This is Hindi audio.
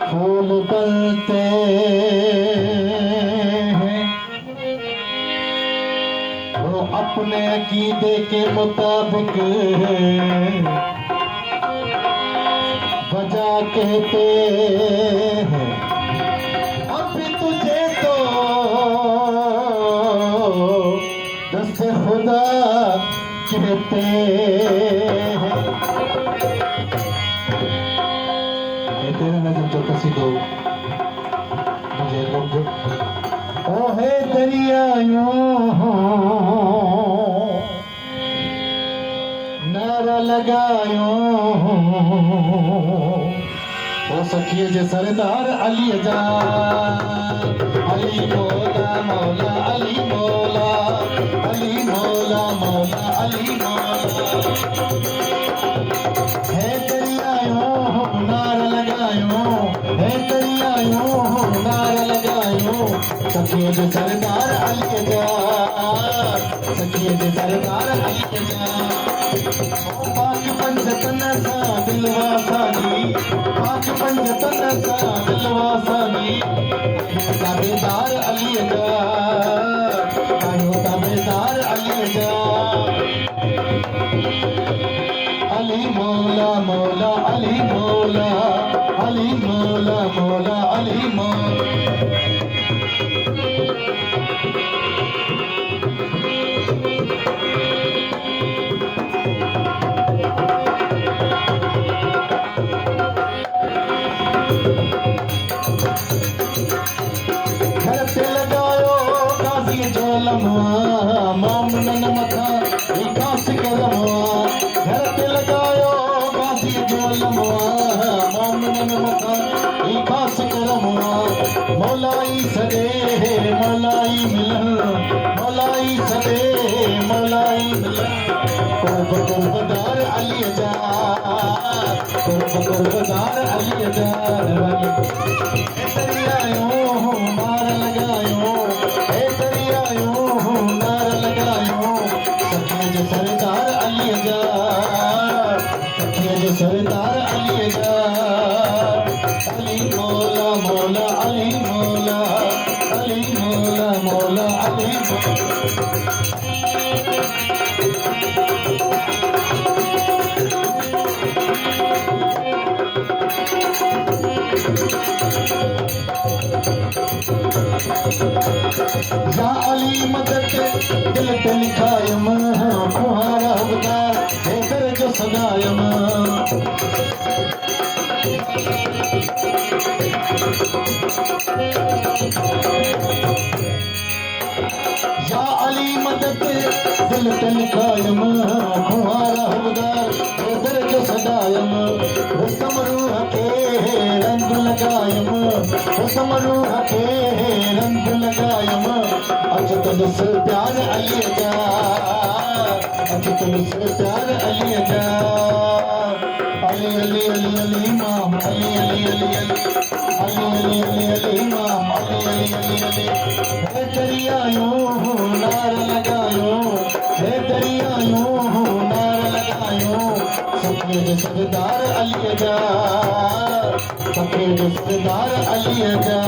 फूल बनते हैं वो अपने अकीदे के मुताबिक वजह कहते हैं अभी तुझे तो दस्ते खुदा कहते हैं। तेरा नजर जो कसी दो मुझे लुट ओ है दरियाओं नारा लगायो ओ सखिए जे सरदार अली जा अली मौला मौला अली मौला अली मौला मौला अली मौला है दरियाओं नारा लगायो है दरियाओं नारा लगायो सखिए जे सरदार अली जा सखिए जे सरदार अली जा पाक पंजतन सा दिलवा सानी पाक पंजतन सा दिलवा सानी ताबेदार अली जा आयो ताबेदार अली जा अली मौला मौला अली मौला अली मौला मौला अली मौला मोमनन मथा विकास करमवा घर पे लगायो बासी जोलमवा मोमनन मथा विकास करमवा मौलाई सदे मौलाई मिलन मौलाई सदे मौलाई मिलन कुर्बदार अली जा कुर्बदार अली जा दरियाओं मार लगायो सरदार अली जा सखिए जो सरदार अली जा अली मौला मौला अली मौला अली मौला मौला अली या अली मदद दिल पे लिखायम फुहारा उदार हैदर जो सदायम या अली मदद दिल पे लिखायम फुहारा उदार हैदर जो सदायम हुस्न रूह के रंग लगायम हुस्न रूह के रंग लगायम अच तुझसे प्यार अली जा अच तुझसे प्यार अली जा अली अली अली अली इमाम अली अली अली अली अली अली अली अली इमाम अली अली अली अली है दरियाओं नार लगायो है दरियाओं नार लगायो सखिए जो सरदार अली जा सखिए जो सरदार अली जा